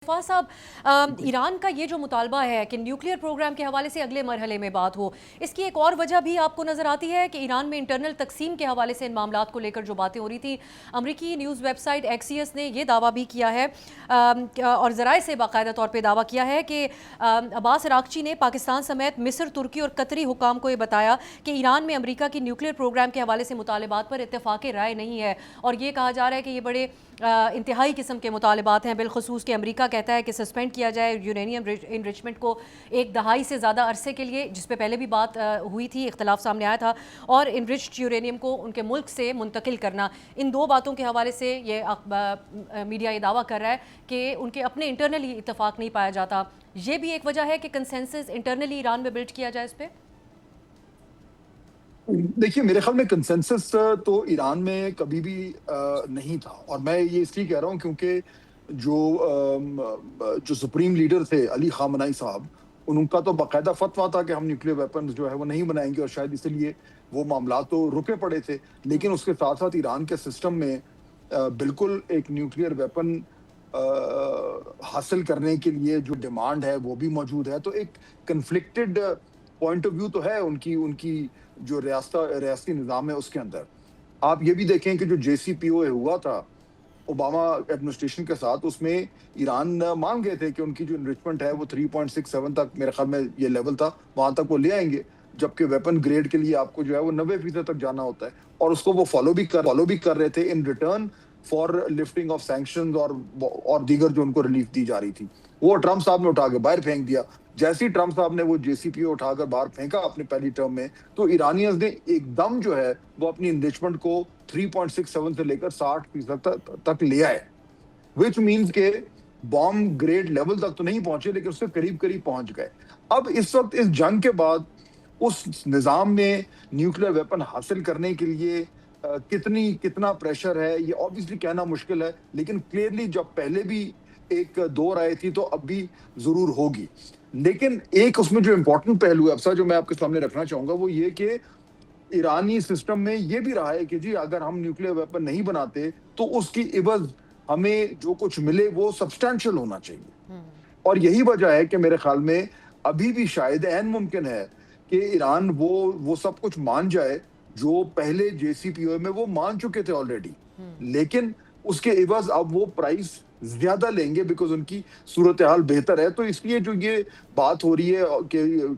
फवाद साहब, ईरान का ये जो मुतालबा है कि न्यूक्लियर प्रोग्राम के हवाले से अगले मरहले में बात हो, इसकी एक और वजह भी आपको नज़र आती है कि ईरान में इंटरनल तकसीम के हवाले से इन मामलात को लेकर जो बातें हो रही थी। अमरीकी न्यूज़ वेबसाइट एक्सियस ने यह दावा भी किया है और ज़राए से बाकायदा तौर पर दावा किया है कि अब्बास अरागची ने पाकिस्तान समेत मिस्र, तुर्की और कतरी हुकाम को ये बताया कि ईरान में अमरीका की न्यूक्लियर प्रोग्राम के हवाले से मुतालबात पर इत्तेफाक राय नहीं है। और ये कहा जा रहा है कि ये बड़े इंतहाई किस्म के मुतालबात हैं, बिलखसूस कि अमरीका कहता है कि सस्पेंड किया जाए यूरेनियम इनरिचमेंट को एक दहाई से ज़्यादा अरसे के लिए, जिस पे पहले भी बात हुई थी, इख्तलाफ सामने आया था, और इनरिच्ड यूरेनियम को उनके मुल्क से मुंतकिल करना। इन दो बातों के हवाले से ये मीडिया ये दावा कर रहा है कि उनके अपने इंटरनली इत्तेफाक नहीं पाया जाता। ये भी एक वजह है कि कंसेंसस इंटरनली ईरान में बिल्ड किया जाए इस पर। देखिए, मेरे ख्याल में कंसेंसस तो ईरान में कभी भी नहीं था, और मैं ये इसलिए कह रहा हूँ क्योंकि जो सुप्रीम लीडर थे अली खामनाई साहब, उनका तो बाकायदा फतवा था कि हम न्यूक्लियर वेपन्स जो है वो नहीं बनाएंगे, और शायद इसलिए वो मामला तो रुके पड़े थे। लेकिन उसके साथ साथ ईरान के सिस्टम में बिल्कुल एक न्यूक्लियर वेपन हासिल करने के लिए जो डिमांड है वो भी मौजूद है। तो एक कन्फ्लिक्टेड पॉइंट ऑफ व्यू तो है उनकी उनकी जो रियासती निज़ाम है उसके अंदर। आप ये भी देखें कि जो JCPOA हुआ था ओबामा एडमिनिस्ट्रेशन के साथ, उसमें ईरान मान गए थे कि उनकी जो इनरिचमेंट है वो 3.67 तक, मेरे ख्याल में ये लेवल था, वहां तक वो ले आएंगे, जबकि वेपन ग्रेड के लिए आपको जो है वो 90% तक जाना होता है। और उसको वो फॉलो भी कर रहे थे in return for lifting of sanctions और दीगर जो उनको रिलीफ दी जा रही थी। वो ट्रम्प साहब ने उठा के बाहर फेंक दिया। जैसे ही ट्रम्प साहब ने वो JCPOA उठाकर बाहर फेंका अपनी पहली टर्म में, तो ईरानियंस ने एकदम जो है वो अपनी इनरिचमेंट को 3.67 से लेकर 60% तक ले आए, विच मीन्स के बॉम्ब ग्रेड लेवल तक तो नहीं पहुंचे, लेकिन उससे करीब करीब पहुंच गए। अब इस वक्त इस जंग के बाद उस निजाम में न्यूक्लियर वेपन हासिल करने के लिए कितना प्रेशर है, ये ऑब्वियसली कहना मुश्किल है, लेकिन क्लियरली जब पहले भी एक दौर आई थी तो अब भी जरूर होगी। लेकिन एक उसमें जो इम्पोर्टेंट पहलू है अफसर, जो मैं आपके सामने रखना चाहूंगा, वो ये कि ईरानी सिस्टम में ये भी रहा है कि जी अगर हम न्यूक्लियर वेपन नहीं बनाते तो उसकी इवज हमें जो कुछ मिले वो सब्सटैंशियल होना चाहिए। और यही वजह है कि मेरे ख्याल में अभी भी शायद ऐन मुमकिन है कि ईरान वो सब कुछ मान जाए जो पहले JCPOA में वो मान चुके थे ऑलरेडी, लेकिन उसके इवज अब वो प्राइस ज्यादा लेंगे बिकॉज उनकी सूरत हाल बेहतर है। तो इसलिए जो ये बात हो रही है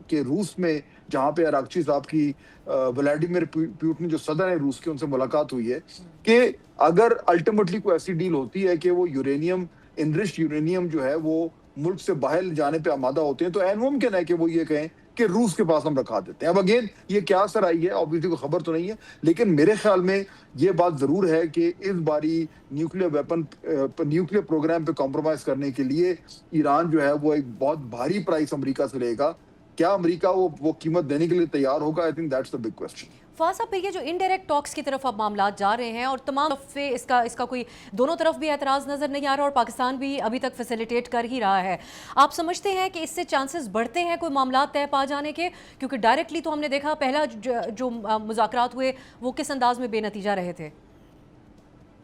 कि रूस में, जहां पे अरागची साहब की व्लादिमीर पुतिन जो सदर है रूस के, उनसे मुलाकात हुई है, कि अगर अल्टीमेटली कोई ऐसी डील होती है कि वो इनरिच्ड यूरेनियम जो है वो मुल्क से बाहर जाने पे आमादा होते हैं, तो ऐन मुमकिन है कि वो ये कहें कि रूस के पास हम रखा देते हैं। अब अगेन ये क्या असर आई है ऑब्वियसली कोई खबर तो नहीं है, लेकिन मेरे ख्याल में ये बात जरूर है कि इस बारी न्यूक्लियर प्रोग्राम पे कॉम्प्रोमाइज करने के लिए ईरान जो है वो एक बहुत भारी प्राइस अमेरिका से लेगा। क्या अमेरिका वो कीमत देने के लिए तैयार होगा? I think that's the big question. Fawad साहब, ये जो इनडायरेक्ट टॉक्स की तरफ अब मामला जा रहे हैं और तमाम तरफ से इसका कोई दोनों तरफ भी एतराज़ नज़र नहीं आ रहा, और पाकिस्तान भी अभी तक फैसिलिटेट कर ही रहा है, आप समझते हैं कि इससे चांसेस बढ़ते हैं कोई मामला तय पा जाने के? क्योंकि डायरेक्टली तो हमने देखा पहला जो मुज़ाकरात हुए वो किस अंदाज में बेनतीजा रहे थे।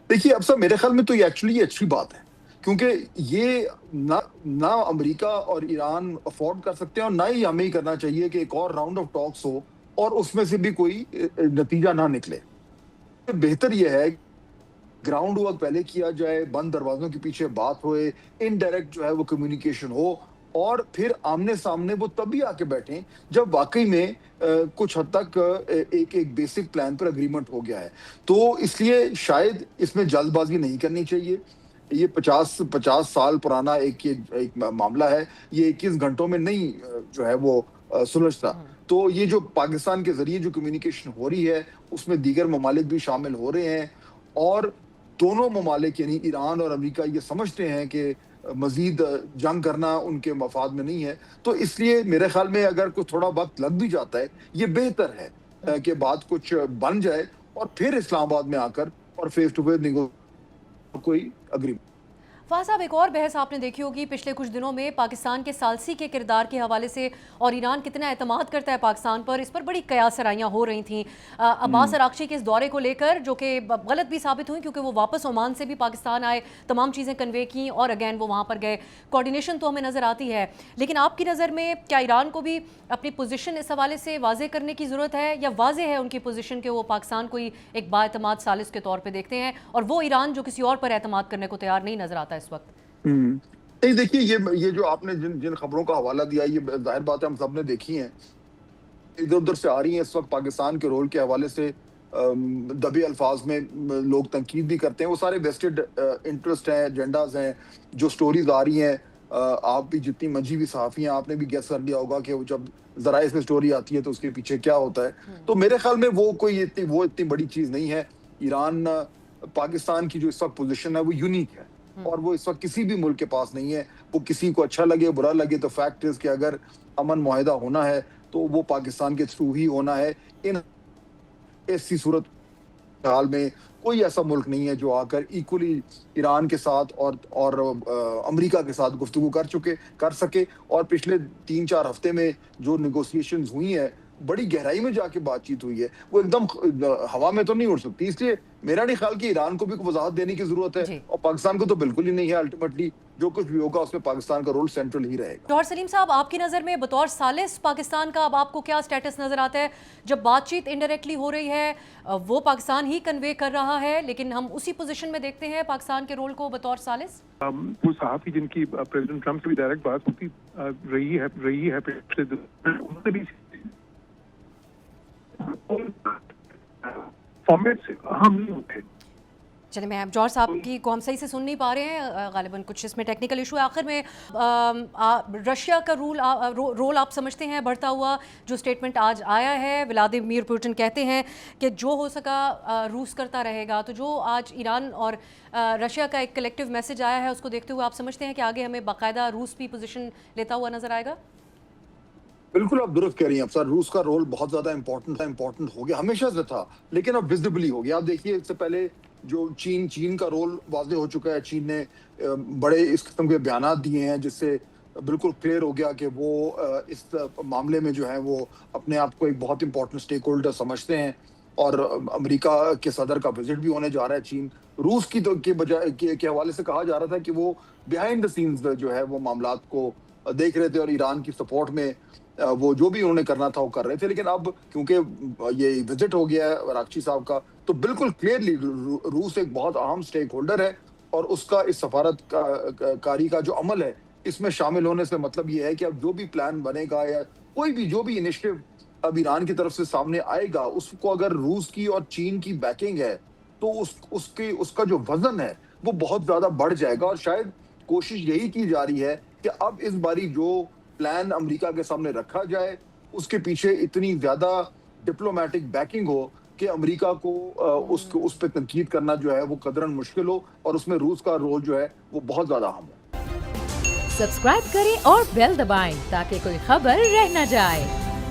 देखिए अब सब मेरे ख्याल में तो ये एक्चुअली अच्छी बात है, क्योंकि ये ना अमेरिका और ईरान अफोर्ड कर सकते हैं, और ना ही हमें ही करना चाहिए कि एक और राउंड ऑफ टॉक्स हो और उसमें से भी कोई नतीजा ना निकले। बेहतर यह है ग्राउंड वर्क पहले किया जाए, बंद दरवाजों के पीछे बात होए, इनडायरेक्ट जो है वो कम्युनिकेशन हो, और फिर आमने सामने वो तभी आके बैठें जब वाकई में कुछ हद तक एक बेसिक प्लान पर अग्रीमेंट हो गया है। तो इसलिए शायद इसमें जल्दबाजी नहीं करनी चाहिए। ये 50 साल पुराना एक मामला है, ये 21 घंटों में नहीं जो है वो सुलझता। तो ये जो पाकिस्तान के जरिए जो कम्युनिकेशन हो रही है उसमें दीगर ममालिक भी शामिल हो रहे हैं, और दोनों ममालिक यानी ईरान और अमेरिका ये समझते हैं कि मजीद जंग करना उनके मफाद में नहीं है। तो इसलिए मेरे ख्याल में अगर कुछ थोड़ा वक्त लग भी जाता है, ये बेहतर है कि बात कुछ बन जाए और फिर इस्लामाबाद में आकर और फेस टू फेस कोई अग्रीमेंट। فہد صاحب، ایک اور بحث آپ نے دیکھی ہوگی پچھلے کچھ دنوں میں پاکستان کے ثالثی کے کردار کے حوالے سے، اور ایران کتنا اعتماد کرتا ہے پاکستان پر، اس پر بڑی قیاس سرائیاں ہو رہی تھیں عباس عراقچی کے اس دورے کو لے کر، جو کہ غلط بھی ثابت ہوئی کیونکہ وہ واپس عمان سے بھی پاکستان آئے، تمام چیزیں کنوے کیں اور اگین وہ وہاں پر گئے. کوارڈینیشن تو ہمیں نظر آتی ہے، لیکن آپ کی نظر میں کیا ایران کو بھی اپنی پوزیشن اس حوالے سے واضح کرنے کی ضرورت ہے، یا واضح ہے ان کی پوزیشن کہ وہ پاکستان کو ہی ایک بااعتماد ثالث کے طور پہ دیکھتے ہیں، اور وہ ایران جو کسی اور پر اعتماد کرنے کو تیار نہیں نظر آتا اس وقت؟ نہیں دیکھیے، یہ جو آپ نے جن خبروں کا حوالہ دیا، یہ ظاہر بات ہے ہم سب نے دیکھی ہیں، ادھر ادھر سے آ رہی ہیں اس وقت. پاکستان کے رول کے حوالے سے دبے الفاظ میں لوگ تنقید بھی کرتے ہیں. وہ سارے ویسٹڈ انٹرسٹ ہیں، ایجنڈاز ہیں، جو سٹوریز آ رہی ہیں. آپ بھی جتنی منجھی بھی صحافی ہیں، آپ نے بھی گیس کر لیا ہوگا کہ وہ جب ذرائع سے سٹوری آتی ہے تو اس کے پیچھے کیا ہوتا ہے. تو میرے خیال میں وہ کوئی اتنی بڑی چیز نہیں ہے. ایران پاکستان کی جو اس وقت پوزیشن ہے وہ یونیک ہے، اور وہ اس وقت کسی بھی ملک کے پاس نہیں ہے. وہ کسی کو اچھا لگے برا لگے، تو فیکٹ ہے کہ اگر امن معاہدہ ہونا ہے تو وہ پاکستان کے تھرو ہی ہونا ہے. ایسی صورت حال میں کوئی ایسا ملک نہیں ہے جو آ کر ایکولی ایران کے ساتھ اور امریکہ کے ساتھ گفتگو کر سکے. اور پچھلے 3-4 ہفتے میں جو نیگوسیشنز ہوئی ہیں، بڑی گہرائی میں جا کے بات چیت ہوئی ہے. وہ ایک دم ہوا میں تو نہیں اڑ سکتی. اس لیے میرا نہیں خیال کہ ایران کو بھی وضاحت دینے کی ضرورت ہے، اور پاکستان کو تو بالکل ہی نہیں ہے. الٹیمیٹلی جو کچھ بھی ہوگا اس میں پاکستان کا رول سینٹرل ہی رہے گا. ڈاکٹر سلیم صاحب، آپ کی نظر میں بطور ثالث پاکستان کا اب آپ کو کیا سٹیٹس نظر آتا ہے؟ جب بات چیت انڈائریکٹلی ہو رہی ہے، وہ پاکستان ہی کنوے کر رہا ہے، لیکن ہم اسی پوزیشن میں دیکھتے ہیں پاکستان کے رول کو بطور ثالث. وہ صحافی جن کی پریزیڈنٹ ٹرمپ سے بھی ڈائریکٹ بات ہوتی رہی ہے پچھلے انہوں نے بھی فارمیٹ سے ہم نہیں ہوتے. چلیں، میں جوہر صاحب کی کو ہم صحیح سے سن نہیں پا رہے ہیں، غالباً کچھ اس میں ٹیکنیکل ایشو ہے. آخر میں رشیا کا رول آپ سمجھتے ہیں بڑھتا ہوا؟ جو سٹیٹمنٹ آج آیا ہے، ولادیمیر پوٹن کہتے ہیں کہ جو ہو سکا روس کرتا رہے گا. تو جو آج ایران اور رشیا کا ایک کلیکٹیو میسج آیا ہے، اس کو دیکھتے ہوئے آپ سمجھتے ہیں کہ آگے ہمیں باقاعدہ روس بھی پوزیشن لیتا ہوا نظر آئے گا؟ بالکل آپ درست کہہ رہی ہیں سر. روس کا رول بہت زیادہ امپورٹنٹ ہو گیا، ہمیشہ سے تھا، لیکن اب ویزیبلی ہو گیا. آپ دیکھیے، اس سے پہلے جو چین کا رول واضح ہو چکا ہے. چین نے بڑے اس قسم کے بیانات دیے ہیں جس سے بالکل کلیئر ہو گیا کہ وہ اس معاملے میں جو ہے وہ اپنے آپ کو ایک بہت امپورٹنٹ سٹیک ہولڈر سمجھتے ہیں. اور امریکہ کے صدر کا وزٹ بھی ہونے جا رہا ہے چین. روس کے حوالے سے کہا جا رہا تھا کہ وہ بیہائنڈ دا سینز جو ہے وہ معاملات کو دیکھ رہے تھے، اور ایران کی سپورٹ میں وہ جو بھی انہوں نے کرنا تھا وہ کر رہے تھے. لیکن اب کیونکہ یہ وزٹ ہو گیا ہے عراقچی صاحب کا، تو بالکل کلیئرلی روس ایک بہت اہم سٹیک ہولڈر ہے، اور اس کا اس سفارت کاری کا جو عمل ہے اس میں شامل ہونے سے مطلب یہ ہے کہ اب جو بھی پلان بنے گا یا کوئی بھی جو بھی انیشیٹو اب ایران کی طرف سے سامنے آئے گا، اس کو اگر روس کی اور چین کی بیکنگ ہے تو اس کا جو وزن ہے وہ بہت زیادہ بڑھ جائے گا. اور شاید کوشش یہی کی جا رہی ہے کہ اب اس باری جو پلان امریکہ کے سامنے رکھا جائے اس کے پیچھے اتنی زیادہ ڈپلومیٹک بیکنگ ہو کہ امریکہ کو اس پہ تنقید کرنا جو ہے وہ قدرن مشکل ہو، اور اس میں روس کا رول جو ہے وہ بہت زیادہ اہم ہے. سبسکرائب کریں اور بیل دبائیں تاکہ کوئی خبر رہ نہ جائے.